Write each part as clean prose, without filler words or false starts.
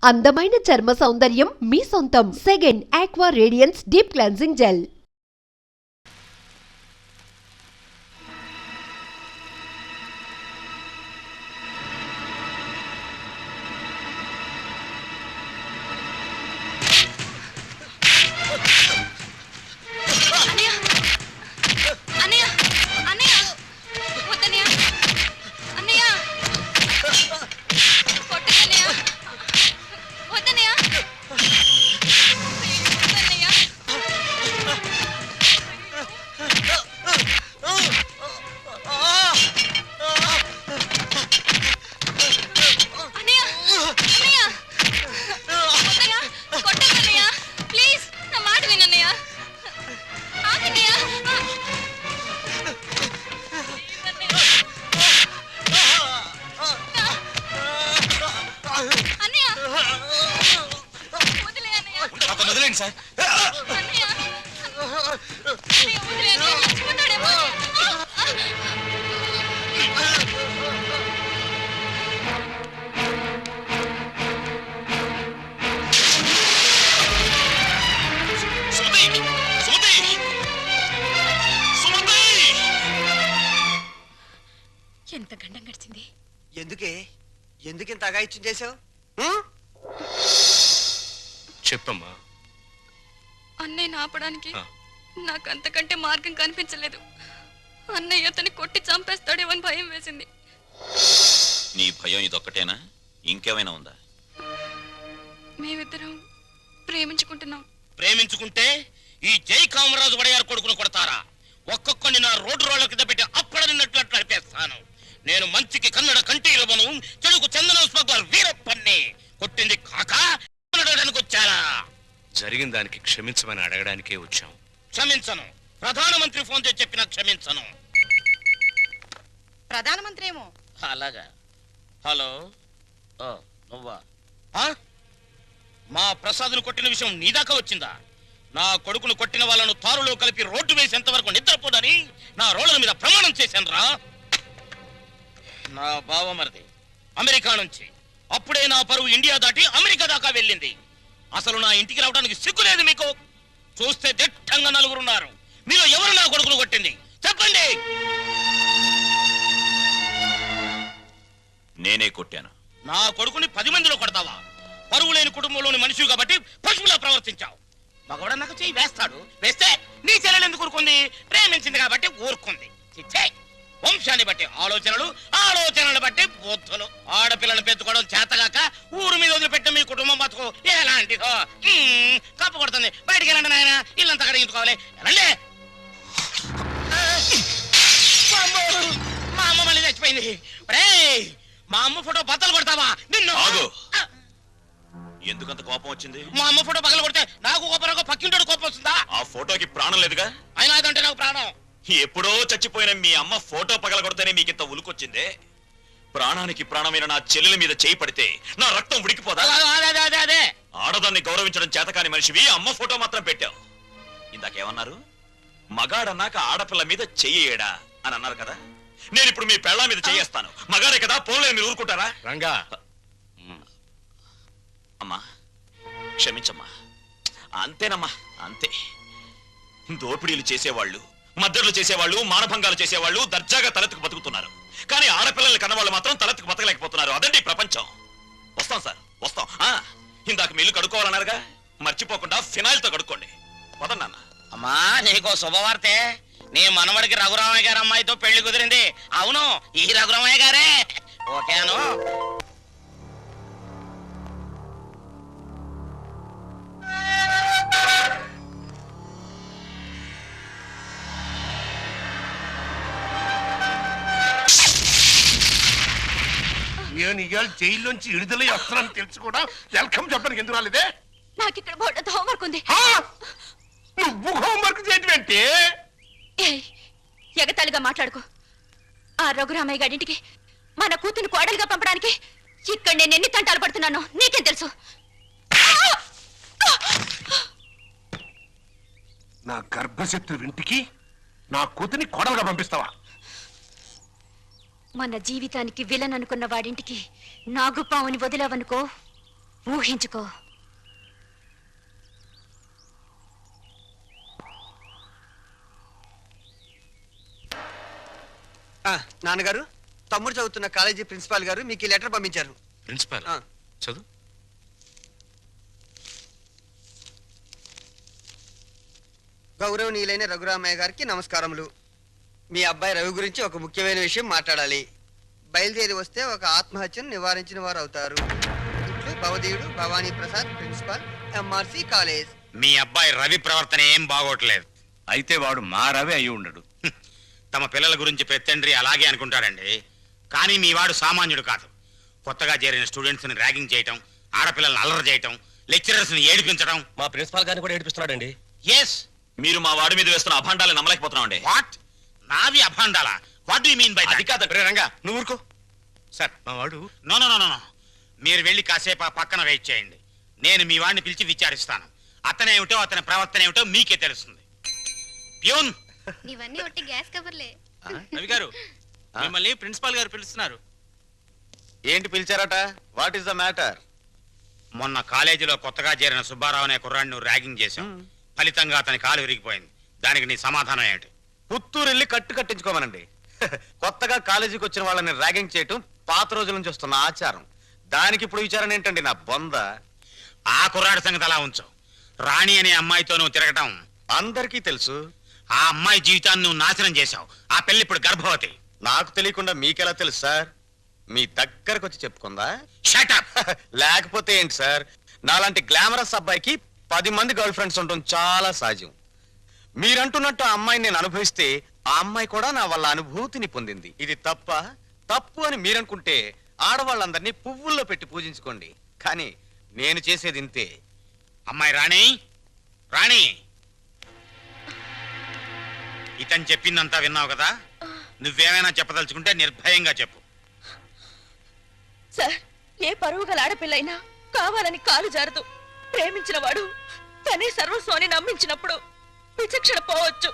అందమైన చర్మ సౌందర్యం మీ సొంతం. Second aqua radiance deep cleansing gel. ఎంత గండం గడిచింది. ఎందుకింత అగాయిత్యం చేసావు? చెప్పమ్మా. అన్నయ్య ఆపడానికి నాకు అంతకంటే మార్గం కనిపించలేదు. అన్నయ్య అతన్ని కొట్టి చంపేస్తాడేమని భయం వేసింది. నీ భయం ఇదొక్కటేనా? ఇంకేమైనా ఉందా? మేమిద్దరం ప్రేమించుకుంటున్నాం. ప్రేమించుకుంటే ఈ జై కామరాజు వడయారు కొడుకును కొడతారా? ఒక్కొక్కని నా రోడ్డు రోడ్ల కింద పెట్టి అప్పడనిన్నట్లు నడిపేస్తాను. నేను మంచికి కన్నడ కంటి ఇవ్వను, చెడుకు చందన స్మగ్లర్ వీరప్పన్ని. కొట్టింది కాక అడగడానికి వచ్చారా? జరిగిన దానికి క్షమించమని అడగడానికే వచ్చాం. క్షమించను. ప్రధానమంత్రి ఫోన్ చేసి చెప్పినా క్షమించను. ప్రధానమంత్రి ఏమో. అలాగా. హలో, నువ్వా? మా ప్రసాద్ను కొట్టిన విషయం నీ దాకా వచ్చిందా? నా కొడుకును కొట్టిన వాళ్ళను తారులో కలిపి రోడ్డు వేసేంత వరకు నిద్రపోదని నా రోడ్ల మీద ప్రమాణం చేశాను రా. నా బావమరిది అమెరికా నుంచి. అప్పుడే నా పరువు ఇండియా దాటి అమెరికా దాకా వెళ్ళింది. అసలు నా ఇంటికి రావడానికి సిగ్గులేదు మీకు? చూస్తే దిట్టంగా నలుగురున్నారు. మీరు ఎవరు నా కొడుకును కొట్టింది చెప్పండి. నేనే కొట్టాను. నా కొడుకుని 10 మందిలో కొడతావా? పరువు లేని కుటుంబంలోని మనిషి కాబట్టి పశువులా ప్రవర్తించావు. మగవాడ నాకు చెయ్యి వేస్తాడు. వేస్తే నీ చెల్లెలు ఎందుకు ఊరుకుంది? ప్రేమించింది కాబట్టి ఊరుకుంది. చిచ్చే, వంశాన్ని బట్టి ఆలోచనలు, ఆలోచనలు బట్టి బుద్ధులు. ఆడపిల్లలు పెంచుకోవడం చేతగాక ఊరు మీద వదిలిపెట్టిన మీ కుటుంబం బతుకు ఎలాంటిదో. కప్పు కొడుతుంది. బయటికి వెళ్ళండి నాయన, ఇల్లంతా కడిగించుకోవాలి. వెళ్ళండి. మా అమ్మ మళ్ళీ చచ్చిపోయింది. మా అమ్మ ఫోటో బద్దలు కొడతావా? నిన్ను. ఎందుకంత కోపం వచ్చింది? మా అమ్మ ఫోటో పగల కొడితే నాకు కోపం, పక్కింటోడు కోపం వస్తుందా? ఆ ఫోటోకి ప్రాణం లేదుగా. అయినా అదంటే నాకు ప్రాణం. ఎప్పుడో చచ్చిపోయిన మీ అమ్మ ఫోటో పగల కొడితేనే మీకింత ఉలుకొచ్చిందే. ప్రాణానికి ప్రాణమైన నా చెల్లెల మీద చేయి పడితే నా రక్తం ఉడికిపోదా? అదే ఆడదాన్ని గౌరవించడం చేతకాని మనిషివి అమ్మ ఫోటో మాత్రం పెట్టావు. ఇందాకేమన్నారు? మగాడన్నాక ఆడపిల్ల మీద చెయ్యేడా అని అన్నారు కదా. నేను ఇప్పుడు మీ పెళ్ళ మీద చెయ్యేస్తాను. మగాడే కదా, పోలే మీరు ఊరుకుంటారా? రంగా, అమ్మా క్షమించమ్మా. అంతేనమ్మా, అంతే. దోపిడీలు చేసేవాళ్ళు, మద్దతులు చేసేవాళ్ళు, మానభంగాలు చేసేవాళ్ళు దర్జాగా తలెత్తుకు బతుకుతున్నారు. కానీ ఆడపిల్లల్ని కన్నవాళ్ళు మాత్రం తలెత్తుకు బతకలేకపోతున్నారు. అదండి ప్రపంచం. వస్తాం సార్, వస్తాం. ఇందాక మీ ఇల్లు కడుక్కోవాలన్నారుగా, మర్చిపోకుండా ఫినాయిల్తో కడుక్కోండి. వదన్నా. అమ్మా, నీకో శుభవార్తే. నీ మనవడికి రఘురామయ్య గారి అమ్మాయితో పెళ్లి కుదిరింది. అవును, ఈ రఘురామయ్య గారే. ఓకేను. నేను ఇవాళ జైల్లోంచి విడుదలై వస్తున్నాను తెలుసు కూడా వెల్కమ్ చెప్పడానికి ఎందుకు రాలేదే? నాకు ఇక్కడ బోర్డు హోంవర్క్ ఉంది. నువ్వు హోంవర్క్ చేయటమేంటి? ఎగతాళిగా మాట్లాడుకో. ఆ రఘురామయ్య గారింటికి మన కూతురు కోడలుగా పంపడానికి ఇక్కడ నేను ఎన్ని తంటాలు పడుతున్నానో నీకేం తెలుసు? నా గర్భశత్రు ఇంటికి నా కూతుని కోడలుగా పంపిస్తావా? మన జీవితానికి విలన్ అనుకున్న వాడింటికి నాగుపావుని వదిలావనుకో ఊహించుకో. నాన్నగారు, తమ్ముడు చదువుతున్న కాలేజీ ప్రిన్సిపాల్ గారు మీకు ఈ లెటర్ పంపించారు. ప్రిన్సిపాల్ ఆ. చదువు. గౌరవనీయులైన రఘురామయ్య గారికి నమస్కారములు. మీ అబ్బాయి రవి గురించి ఒక ముఖ్యమైన విషయం మాట్లాడాలి. బయలుదేరి వస్తే ఒక ఆత్మహత్యను నివారించిన వారు అవుతారు. ఇట్లు భవదీయుడు Bhavani Prasad, principal, MRC college. మీ అబ్బాయి రవి ప్రవర్తన ఏం బాగోట్లేదు. అయితే వాడు మా రవి అయి ఉండడు. తమ పిల్లల గురించి ప్రతి అలాగే అనుకుంటాడండి. కానీ మీ వాడు సామాన్యుడు కాదు. కొత్తగా చేరిన స్టూడెంట్స్ని ర్యాగింగ్ చేయటం, ఆడపిల్లల్ని అల్లరి చేయటం, లెక్చరర్స్ని ఏడిపించడం. మా ప్రిన్సిపాల్ గారిని కూడా ఏడిపిస్తున్నాడండి. ఎస్. మీరు మా వాడి మీద వేస్తున్న అభాండాలు నమ్మలేకపోతున్నామండి. వాట్? నావి అభాండాలా? What do you mean by అది దట్? కాదండి. రంగా నువ్వు ఊరుకో. సార్ మా వాడు నో నో నో నో. మీరు వెళ్ళి కాసేపు ఆ పక్కన వెయిట్ చేయండి. నేను మీ వాడిని పిలిచి విచారిస్తాను. అతనేమిటో అతని ప్రవర్తన ఏమిటో మీకే తెలుస్తుంది. ప్యూన్. ఇవన్నీ ఒట్టి గ్యాస్ కవర్లే. రవి గారు, మిమ్మల్ని ప్రిన్సిపాల్ గారు పిలుస్తున్నారు. ఏంటి పిలిచారట? What is the matter? మొన్న కాలేజీలో కొత్తగా చేరిన సుబ్బారావు అనే కుర్రాడిని ర్యాగింగ్ చేశాం. ఫలితంగా అతని కాలు విరిగిపోయింది. దానికి నీ సమాధానం ఏంటి? పుత్తూరు వెళ్ళి కట్టించుకోమనండి. కొత్తగా కాలేజీకి వచ్చిన వాళ్ళని ర్యాగింగ్ చేయటం పాత రోజుల నుంచి వస్తున్న ఆచారం. దానికి ఇప్పుడు విచారణ ఏంటండి నా బొంద? ఆ కుర్రాడి సంగతి అలా ఉంచు. రాణి అనే అమ్మాయితో నువ్వు తిరగటం అందరికీ తెలుసు. ఆ అమ్మాయి జీవితాన్ని నువ్వు నాశనం చేశావు. ఆ పిల్ల ఇప్పుడు గర్భవతి. నాకు తెలియకుండా మీకెలా తెలుసు సార్? మీ దగ్గరకు వచ్చి చెప్పుకుందా? Shut up. లేకపోతే ఏంటి సార్? నాలాంటి గ్లామరస్ అబ్బాయికి 10 మంది గర్ల్ ఫ్రెండ్స్ ఉండటం చాలా సహజం. మీరంటున్నట్టు ఆ అమ్మాయిని నేను అనుభవిస్తే ఆ అమ్మాయి కూడా నా వల్ల అనుభూతిని పొందింది. ఇది తప్పు అని మీరనుకుంటే ఆడవాళ్ళందరినీ పువ్వుల్లో పెట్టి పూజించుకోండి. కానీ నేను చేసేది ఇంతే. అమ్మాయి రాణి, రాణి, ఇతను చెప్పిందంతా విన్నావు కదా? నువ్వేమైనా చెప్పదలుచుకుంటే నిర్భయంగా చెప్పు. సార్, ఏ పరువు గల ఆడపిల్లైనా కావాలని కాలు జారదు. ప్రేమించిన వాడు తనే సర్వస్వాన్ని నమ్మించినప్పుడు విచక్షణ పోవచ్చు.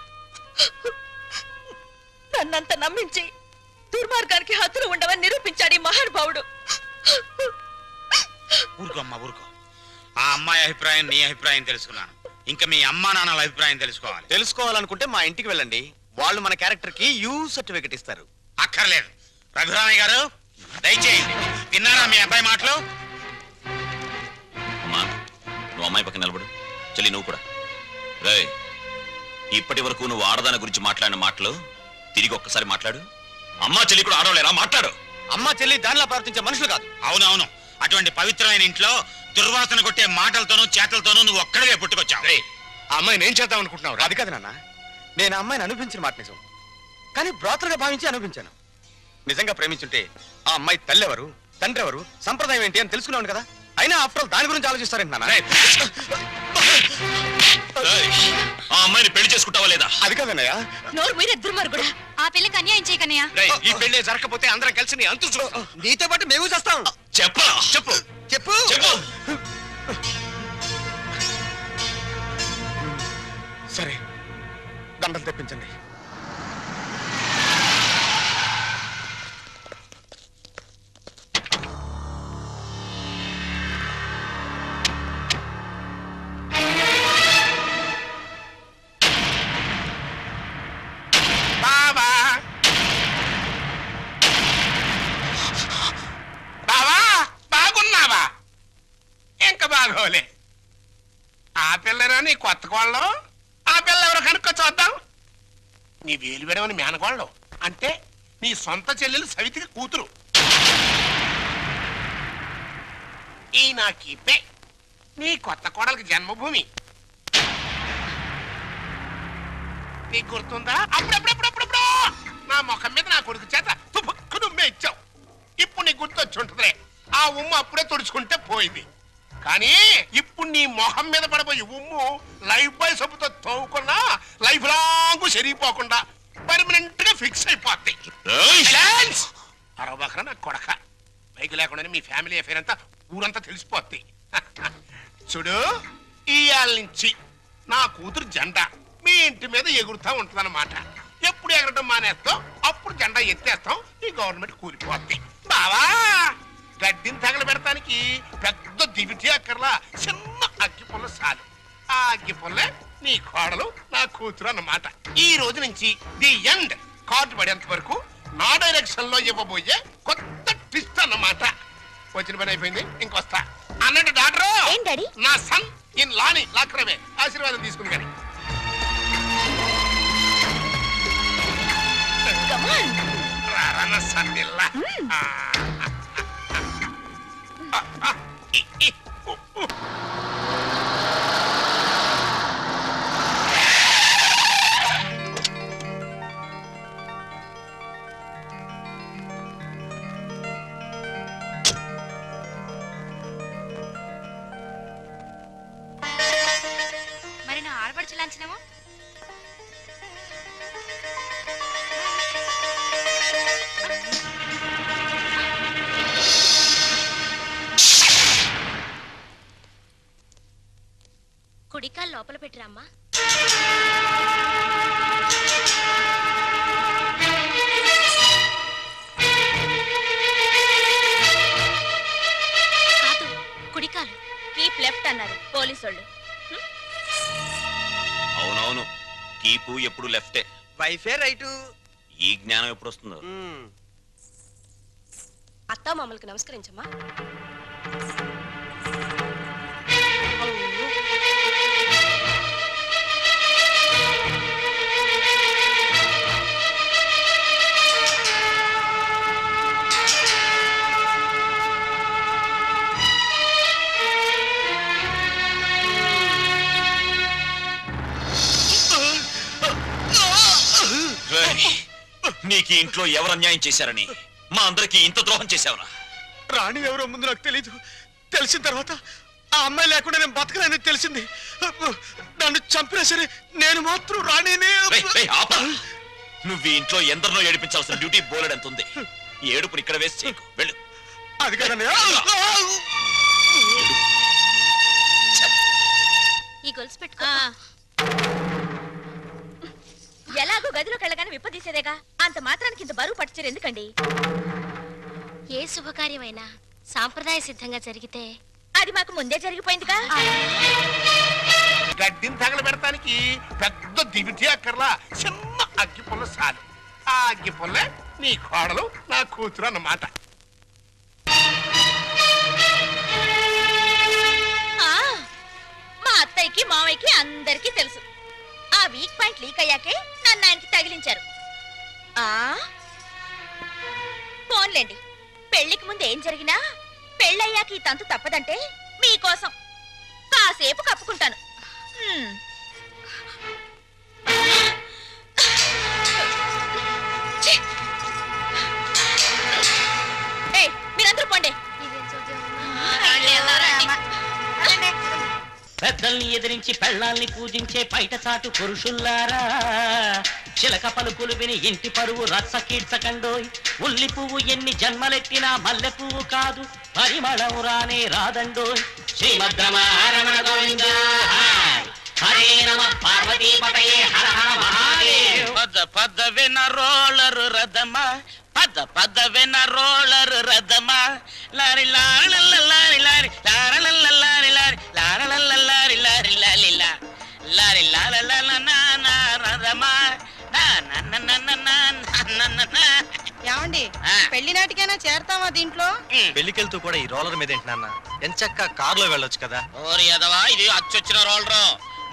నన్నంత నమ్మించి దుర్మార్గానికి హద్దులు ఉండవని నిరూపించాడు ఈ మహానుభావుడు. ఊరుకో అమ్మా, ఊరుకో. ఆ అమ్మాయి అభిప్రాయం నీ అభిప్రాయం తెలుసుకున్నాను. ఇంకా మీ అమ్మా నాన్నల అభిప్రాయం తెలుసుకోవాలి. తెలుసుకోవాలనుకుంటే మా ఇంటికి వెళ్ళండి. వాళ్ళు మన క్యారెక్టర్ కి యూ సర్టిఫికెట్ ఇస్తారు. అక్కర్లేదు. రఘురామయ్య గారు దయచేయండి. విన్నారా మీ అబ్బాయి మాటలు? అమ్మా, నువ్వు అమ్మాయి పక్కన నిలబడు. చెల్లి నువ్వు కూడా. రేయ్, ఇప్పటి వరకు నువ్వు ఆడదాని గురించి మాట్లాడిన మాటలు తిరిగి ఒక్కసారి మాట్లాడు. అమ్మా చెల్లి కూడా ఆడవలేరా? మాట్లాడు. అమ్మ చెల్లి దానిలా ప్రవర్తించే మనుషులు కాదు. అవునవును. అటువంటి పవిత్రమైన ఇంట్లో దుర్వాసన కొట్టే మాటలతోనూ చేతలతోనూ నువ్వు ఒక్కడివే పుట్టుకొచ్చావు. ఆ అమ్మాయిని ఏం చేద్దాం అనుకుంటున్నావు? అది కాదు నాన్న, నేను ఆ అమ్మాయిని అనుభవించిన మాట నిజం. కానీ బ్రోతలుగా భావించి అనుభవించాను. నిజంగా ప్రేమించుంటే ఆ అమ్మాయి తల్లి ఎవరు, తండ్రి ఎవరు, సంప్రదాయం ఏంటి అని తెలుసుకున్నాను కదా. అయినా ఆఫ్టర్ దాని గురించి ఆలోచిస్తారేంటి నాన్న? ఆ అమ్మాయిని పెళ్లి చేసుకుంటావా లేదా? అది కాదన్నయ్య. నోరు మీరే దుర్మార్గుడా. ఆ పిల్లకి అన్యాయం చేయకనయ్యా. ఈ పెళ్లి జరగకపోతే అందరం కలిసి నీ అంతు చూస్తాం. నీతో పాటు మేము చేస్తాం. చెప్పరా? చెప్పు చెప్పు చెప్పు. సరే, దండలు తెప్పించండి. బావా బావా, బాగున్నావా? ఇంకా బాగోలే. ఆ పిల్లరా నీ కొత్త కోళ్ళం? ఆ పిల్ల ఎవరో కనుక్కో చూద్దాం. నీ వేలు విడవని మేనగోళ్ళం అంటే నీ సొంత చెల్లెలు సవితికి కూతురు. ఈ నా కీపే నీ కొత్త కోడలికి జన్మభూమి. నీకు గుర్తుందా? అప్పుడప్పుడప్పుడప్పుడప్పుడు నా ముఖం మీద నా కొడుకు చేత తుపుక్కు నుమ్మే ఇచ్చావు. ఇప్పుడు నీకు గుర్తొచ్చి ఉంటుందిలే. ఆ ఉమ్ము అప్పుడే తుడుచుకుంటే పోయింది. కానీ ఇప్పుడు నీ మొహం మీద పడబోయే ఉమ్ము లైఫ్ బాయ్ సబ్బుతో తోవుకున్నా లైఫ్ లాంగ్ సరిగిపోకుండా పర్మనెంట్ గా ఫిక్స్ అయిపోద్ది. అరవబకరా నా కొడక. బైక్ లేకుండానే మీ ఫ్యామిలీ అఫేర్ అంతా ఊరంతా తెలిసిపోద్ది. చూడు, ఇయాల నుంచి నా కూతురు జెండా మీ ఇంటి మీద ఎగురుతా ఉంటుందన్నమాట. ఎప్పుడు ఎగరటం మానేస్తాం అప్పుడు జెండా ఎత్తేస్తాం. ఈ గవర్నమెంట్ కూలిపోద్ది. బావా, గడ్డిని తగలబెడటానికి పెద్ద దివిటి అక్కర్లా, చిన్న అగ్గి పుల్ల చాలు. ఆ అగ్గి పుల్లే నీ కోడలు, నా కూతురు అన్నమాట. ఈ రోజు నుంచి ది ఎండ్ కార్డు పడేంత వరకు నా డైరెక్షన్ లో ఇవ్వబోయే కొత్త ట్విస్ట్ అన్నమాట. వచ్చిన పని అయిపోయింది, ఇంకొస్తా. అన్నట్టు డాక్టర్, నా సన్ ఇన్ లాని లాక్రమే ఆశీర్వాదం తీసుకుని కానీ. రారన్న సన్నిల్లా. మరి నా ఆడపడుచు లాంఛనమో? కుడికాలు లోపల పెట్టిరమ్మా. కాదు, కుడికాలు. కీప్ లెఫ్ట్ అన్నారు పోలీసోళ్ళు. అవునవును, కీపు ఎప్పుడు లెఫ్టే. వైఫే రైటు. ఈ జ్ఞానం ఎప్పుడు వస్తుందో. అత్తా మామూలుకి నమస్కరించమ్మా. నీకు ఈ ఇంట్లో ఎవరు అన్యాయం చేశారని మా అందరికి ఇంత ద్రోహం చేశావురా? రాణి ఎవరో ముందు నాకు తెలీదు. తెలిసిన తర్వాత ఆ అమ్మాయి లేకుండా నేను బతకలేని తెలిసింది. నన్ను చంపినా సరే నేను మాత్రం రాణినే. నువ్వు ఈ ఇంట్లో ఎందరినో ఏడిపించాల్సిన డ్యూటీ బోలెడంత ఉంది. ఈ ఏడుపుని ఇక్కడ వేసి చేయకు, వెళ్ళు. అది కదండి. ఈ గొలుసు పెట్టుకో. ఎలాగో గదిలోకి వెళ్ళగానే విప్పదీసేదేగా, అంత మాత్రానికి ఇంత బరువు పట్టుచరు ఎందుకండి? ఏ శుభకార్యమైనా సాంప్రదాయ సిద్ధంగా జరిగితే అది మాకు ముందే జరిగిపోయిందిగా. గడ్డిని తగలబెడటానికి పెద్ద దివిటి అక్కర్లా, చిన్న అగ్గి పుల్ల చాలు. ఆ అగ్గి పుల్లే నీ కోడలు, నా కూతురు అన్నమాట. మా అత్తయ్యకి మావయ్యకి అందరికీ తెలుసు. ఆ వీక్ పాయింట్ లీక్ అయ్యాకే నన్ను ఆయనకి తగిలించారు. ఫోన్లేండి, పెళ్లికి ముందు ఏం జరిగినా పెళ్ళయ్యాక ఈ తంతు తప్పదంటే మీకోసం కాసేపు కప్పుకుంటాను. మీరందరూ పోండి. పెద్దల్ని ఎదిరించి పెళ్ళాల్ని పూజించే బయట చాటు పురుషుల్లారా, చిలక పలుకులు విని ఇంటి పరువు రచ్చ కీడ్చకండోయ్. ఉల్లి పువ్వు ఎన్ని జన్మలెత్తినా మల్లె పువ్వు కాదు, పరిమళం రానే రాదండోయ్. శ్రీమద్రమణ గోవింద, హరే నమ పార్వతీపతయే, హర హర మహాదేవ్. పద పద విన రోలరు రథమా, పద పద విన రోలరు రథమా, lorry lorry lorry lorry lorry lorry lorry lorry lorry lorry lorry lorry lorry రథమా. ఏమండి, పెళ్లి నాటికైనా చేరతావా దీంట్లో? పెళ్లికెళ్తూ కూడా ఈ రోలర్ మీద ఏంటి నాన్న? ఎంచక్క కారులో వెళ్ళొచ్చు కదా. ఓరి యదవా, ఇది అచ్చొచ్చిన రోలరు.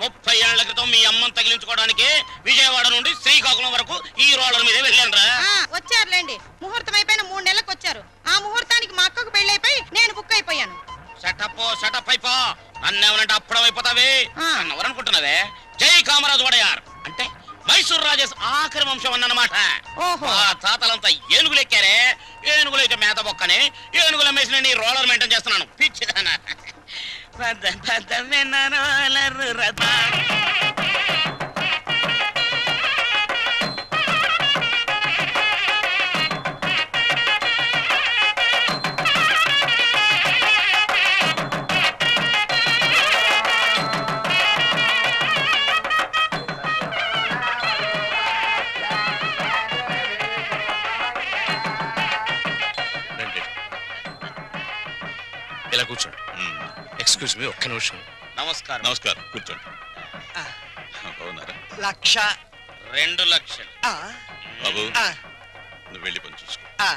30 ఏళ్ల క్రితం మీ అమ్మని తగిలించుకోవడానికి విజయవాడ నుండి శ్రీకాకుళం వరకు ఈ రోలర్ మీదే వెళ్ళానురా. వచ్చారులేండి, ముహూర్తం అయిపోయిన 3 నెలలకు వచ్చారు. ఆ ముహూర్తానికి మా అక్కకు పెళ్లి అయిపోయి నేను బుక్ అయిపోయాను. సెటప్ అయిపో. నన్నేమనంటే అప్పుడం అయిపోతావే. నన్నెవరనుకుంటున్నావే? జై కామరాజు వడయార్ అంటే మైసూర్ రాజేష్ ఆఖరి వంశం అన్నమాట. మా తాతలంతా ఏనుగులు ఎక్కారే, ఏనుగులు అయితే మేత బొక్కని ఏనుగుల మేసిన నీ రోలర్ మెయింటైన్ చేస్తున్నాను. పిచ్చిదానా. రోలర్ రథ. ఎక్స్క్యూజ్ మీ, ఒక్క నిమిషం. నమస్కారం. నమస్కారం, కూర్చోండి. బాగున్నారా? 1,00,000. 2 లక్షలు. బాబు, ఆ, నువ్వు వెళ్ళి పని చూసుకో. ఆ.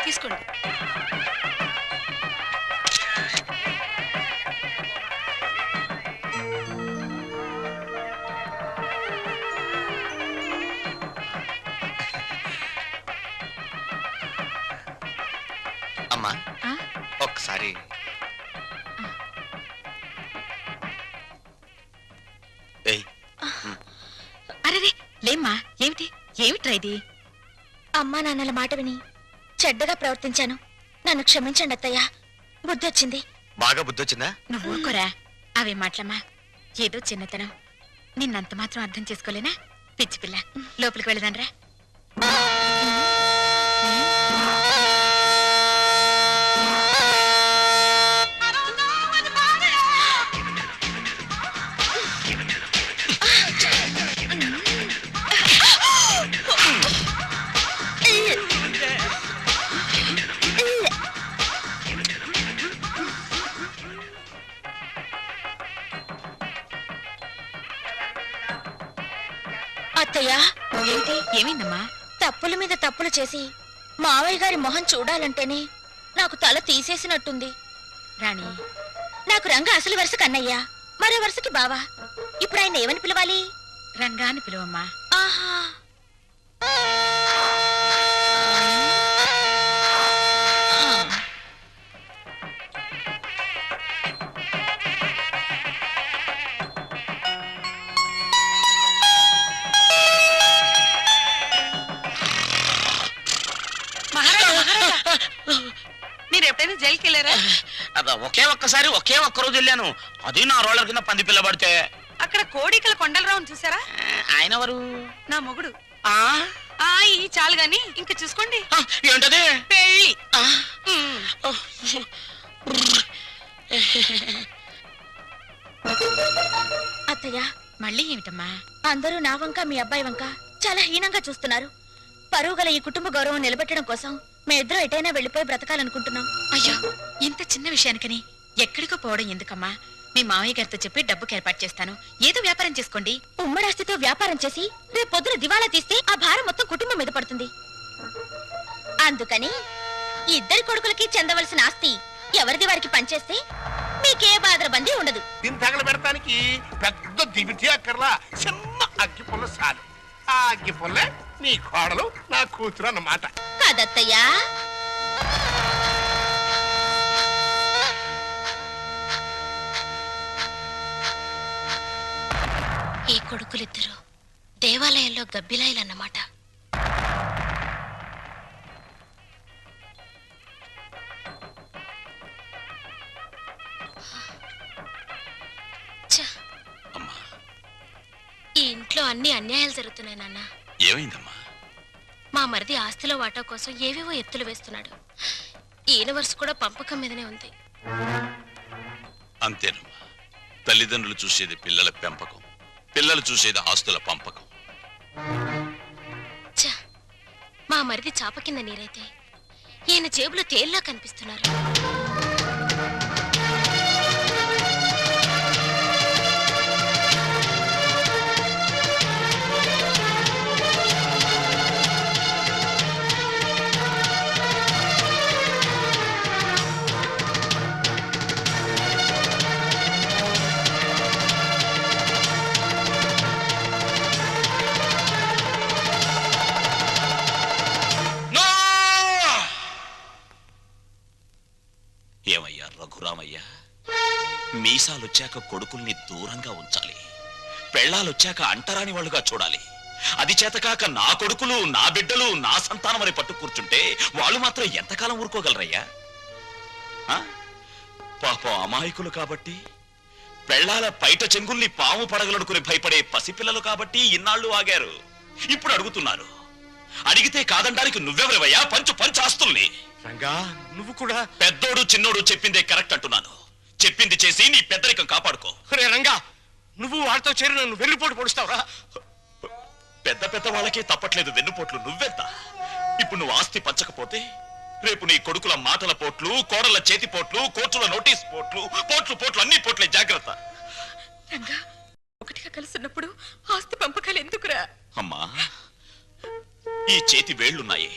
తీసుకోండి. అమ్మా, ఒక్కసారి ఏయ్. అరే లేమ్మా, ఏమిటి ఏమిట్రా ఇది? అమ్మా నాన్నల మాట విని చెడ్డగా ప్రవర్తించాను. నన్ను క్షమించండి అత్తయ్య. బుద్ధి వచ్చింది. బాగా బుద్ధి వచ్చిందా? నువ్వు ఊరుకోరా. అవే మాటలమ్మా, ఏదో చిన్నతనం. నిన్నంత మాత్రం అర్థం చేసుకోలేనా పిచ్చి పిల్ల? లోపలికి వెళ్ళదాన్రా. అత్తయ్య, ఏంటి ఏమైందమ్మా? తప్పుల మీద తప్పులు చేసి మావయ్య గారి మొహం చూడాలంటేనే నాకు తల తీసేసినట్టుంది. రాణి, నాకు రంగ అసలు వరుస కన్నయ్య, మరో వరుసకి బావా. ఇప్పుడు ఆయన ఏమని పిలవాలి? రంగాన్ని పిలువమ్మా. ఆహా, మీరు ఎప్పుడైనా జైలుకి వెళ్ళారా? ఒకే ఒక్కసారి ఒకే ఒక్క రోజు వెళ్ళాను. అది నా రోళ్ళ కింద పంది పిల్ల పడితే. అక్కడ కోడికల కొండలరావుని చూసారా? ఆయన ఎవరు? నా మొగుడు. ఆ ఈ చాలు గాని ఇంకా చూసుకోండి. ఏంటది? పెళ్ళి. అత్తయ్య, మళ్ళీ ఏమిటమ్మా? అందరూ నా వంక మీ అబ్బాయి వంక చాలా హీనంగా చూస్తున్నారు. పరువు గల ఈ కుటుంబ గౌరవం నిలబెట్టడం కోసం మేమిద్దరం ఎటైనా వెళ్ళిపోయి బ్రతకాలనుకుంటున్నాం. అయ్యో, ఇంత చిన్న విషయానికని ఎక్కడికో పోవడం ఎందుకమ్మా? మీ మావయ్య గారితో చెప్పి డబ్బుకి ఏర్పాటు చేస్తాను. ఏదో వ్యాపారం చేసుకోండి. ఉమ్మడాస్తితో వ్యాపారం చేసి రేపు పొద్దున దివాళా తీస్తే ఆ భారం మొత్తం కుటుంబం మీద పడుతుంది. అందుకని ఇద్దరి కొడుకులకి చెందవలసిన ఆస్తి ఎవరిది వారికి పనిచేస్తే మీకే బాధరబందీ ఉండదు. దీన్ని తగల పెడతానికి పెద్ద దివిటి అక్కర్లా, చిన్న అగ్గి పుల్ల చాలు. ఆ అగ్గి పుల్లే నీ కోడలు, నా కూతురు అన్నమాట. కాదత్తయ్యా. ఈ కొడుకులిద్దరూ దేవాలయంలో గబ్బిలాయిలన్నమాట. అమ్మా, ఈ ఇంట్లో అన్ని అన్యాయాలు జరుగుతున్నాయి నాన్న. ఏమైందమ్మా? మా మరిది ఆస్తిలో వాటా కోసం ఏవేవో ఎత్తులు వేస్తున్నాడు. ఈయన వరుస కూడా పంపకం మీదనే ఉంది. అంతేనమ్మా, తల్లిదండ్రులు చూసేది పిల్లల పెంపకం, పిల్లలు చూసేది ఆస్తుల పంపకం. ఛ, మా మరిది చాప కింద నీరైతే ఈయన జేబులో తేల్లా కనిపిస్తున్నారు. ఏమయ్యా రఘురామయ్య, మీసాలొచ్చాక కొడుకుల్ని దూరంగా ఉంచాలి, పెళ్ళాలొచ్చాక అంటరాని వాళ్ళుగా చూడాలి. అది చేతకాక నా కొడుకులు, నా బిడ్డలు, నా సంతానం అని పట్టు కూర్చుంటే వాళ్ళు మాత్రం ఎంతకాలం ఊరుకోగలరయ్యా? పాపం అమాయకులు కాబట్టి పెళ్ళాల పైట చెంగుల్ని పాము పడగలనుకుని భయపడే పసిపిల్లలు కాబట్టి ఇన్నాళ్ళు ఆగారు. ఇప్పుడు అడుగుతున్నారు. అడిగితే కాదనడానికి నువ్వెవరివయ్యా? పంచు ఆస్తుల్ని. రంగా, నువ్వు కూడా పెద్దోడు చిన్నోడు చెప్పిందే కరెక్ట్ అంటున్నాను. చెప్పింది చేసి నీ పెద్దరికం కాపాడుకో. రే రంగా, నువ్వు వాళ్ళతో చేరి నన్ను వెన్నుపోటు పొడుస్తావురా? పెద్ద వాళ్ళకే తప్పట్లేదు వెన్నుపోట్లు, నువ్వెంత? ఇప్పుడు నువ్వు ఆస్తి పంచకపోతే రేపు నీ కొడుకుల మాటల పోట్లు, కోడళ్ల చేతి పోట్లు, కోర్టుల నోటీస్ పోట్లు అన్ని పోట్లే, జాగ్రత్త. రంగా, ఒకటిగా కలుసున్నప్పుడు ఆస్తి పంపకాలు ఎందుకురా? అమ్మా, ఈ చేతి వేళ్లున్నాయి.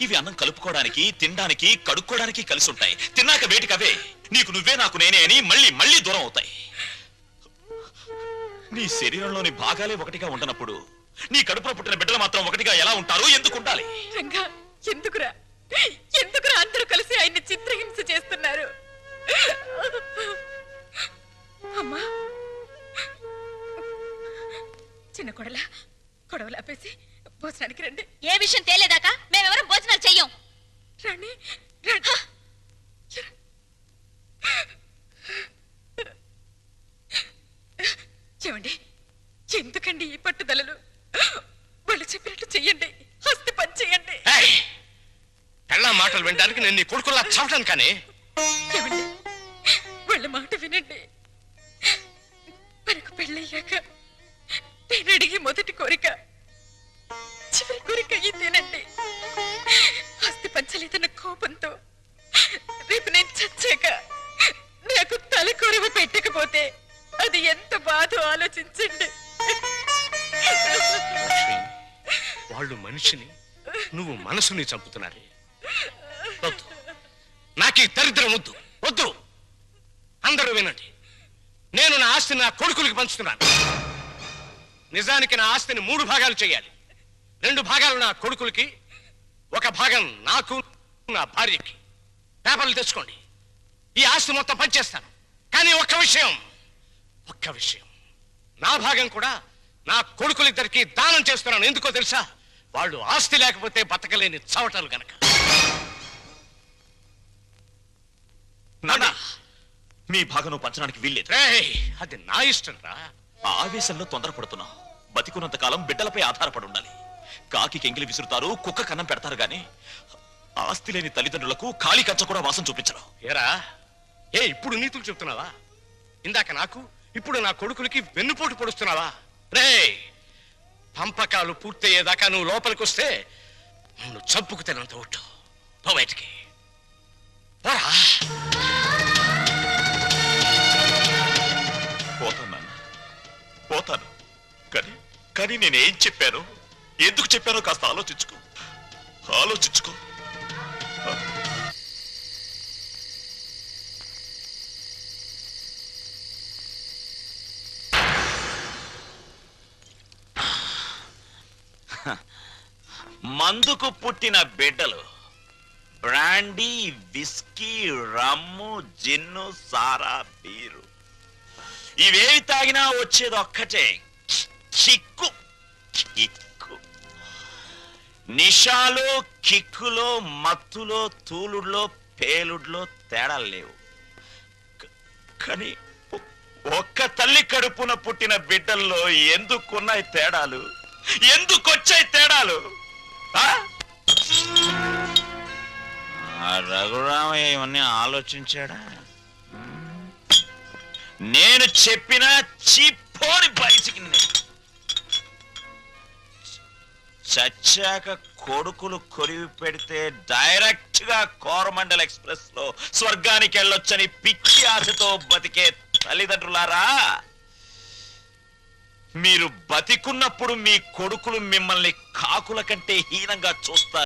ఇవి అన్నం కలుపుకోవడానికి, తినడానికి, కడుక్కోవడానికి కలిసి ఉంటాయి. తిన్నాక వేటికవే నీకు నువ్వే నాకు నేనే అని మళ్ళీ దూరం అవుతాయి. నీ శరీరంలోని భాగాలే ఒకటిగా ఉండనప్పుడు నీ కడుపులో పుట్టిన బిడ్డలు మాత్రం ఒకటిగా ఎలా ఉంటారు? ఎందుకు ఉండాలి? రంగా, ఎందుకురా అందరూ కలిసి ఆయన్ని చిత్రహింస చేస్తున్నారు? అమ్మా, చిన్న కొడవలు ఆపేసి భోజనానికి రండి. ఏ విషయం తేలేదాకా మేమెవరం భోజనాలు చెయ్యం. రండి. ఏమండి, ఎందుకండి ఈ పట్టుదలలు? వాళ్ళు చెప్పినట్టు చెయ్యండి, ఆస్తి పని చెయ్యండి. పెళ్ళ మాటలు వినడానికి నేను నీ కొడుకులా చావటాను. కానీ ఏమండి, వాళ్ళ మాట వినండి. మనకు పెళ్ళయ్యాక నేను అడిగే మొదటి కోరిక చివరి కోరిక ఇదేనండి. ఆస్తి పంచలేదన్న కోపంతో రేపు నేను చచ్చాక నాకు తలకొరవ పెట్టకపోతే అది ఎంత బాధో ఆలోచించండి. వాళ్ళు మనిషిని, నువ్వు మనసుని చంపుతున్నారే. వద్దు, నాకు దరిద్రం వద్దు. అందరూ వినండి, నేను నా ఆస్తిని నా కొడుకులకి పంచుతున్నాను. నిజానికి నా ఆస్తిని 3 భాగాలు చేయాలి. 2 భాగాలు నా కొడుకులకి, 1 భాగం నాకు, నా భార్యకి. పేపర్లు తెచ్చుకోండి. ఈ ఆస్తి మొత్తం పంచేస్తాను. కానీ ఒక్క విషయం, నా భాగం కూడా నా కొడుకులిద్దరికి దానం చేస్తున్నాను. ఎందుకో తెలుసా? వాళ్ళు ఆస్తి లేకపోతే బతకలేని చవటాలు గనక. నాన్న, మీ భాగం పంచడానికి వీల్లేదు. అది నా ఇష్టం రా. ఆ ఆవేశంలో తొందరపడుతున్నావు. బతికున్నంత కాలం బిడ్డలపై ఆధారపడి ఉండాలి. కాకి ఎంగిలి విసురుతారు, కుక్క కన్నం పెడతారు గాని ఆస్తి లేని తల్లిదండ్రులకు ఖాళీ కంచ కూడా వాసం చూపించరు. ఏరా, ఇప్పుడు నీతులు చెప్తున్నావా? ఇందాక నాకు, ఇప్పుడు నా కొడుకులకి వెన్నుపోటు పొడుస్తున్నావా? రే, పంపకాలు పూర్తయ్యేదాకా నువ్వు లోపలికి వస్తే నువ్వు చంపుకు తినంత ఒట్టు. పో బయటికి పోరా. పోతాను. కానీ నేనేం చెప్పాను, ఎందుకు చెప్పానో కాస్త ఆలోచించుకో. మందుకు పుట్టిన బిడ్డలు బ్రాండీ, విస్కీ, రమ్ము, జిన్ను, సారా, బీరు ఇవేవి తాగినా వచ్చేది ఒక్కటే, కిక్కు. నిషాలో, కిక్కులో, మత్తులో, తూలుడులో, పేలుడులో తేడాలు లేవు. కానీ ఒక్క తల్లి కడుపున పుట్టిన బిడ్డల్లో ఎందుకున్నాయి తేడాలు? ఎందుకొచ్చాయి తేడాలు? రఘురామయ్య ఇవన్నీ ఆలోచించాడా? నేను చెప్పిన చిప్పోని బయటికి చచ్చాక కొడుకులు కొరివి పెడితే డైరెక్ట్ గా కోరమండల్ ఎక్స్ప్రెస్ లో స్వర్గానికి వెళ్ళొచ్చని పిచ్చి ఆశతో బతికే తల్లిదండ్రులారా, మీరు బతికున్నప్పుడు మీ కొడుకులు మిమ్మల్ని కాకుల కంటే హీనంగా చూస్తారు.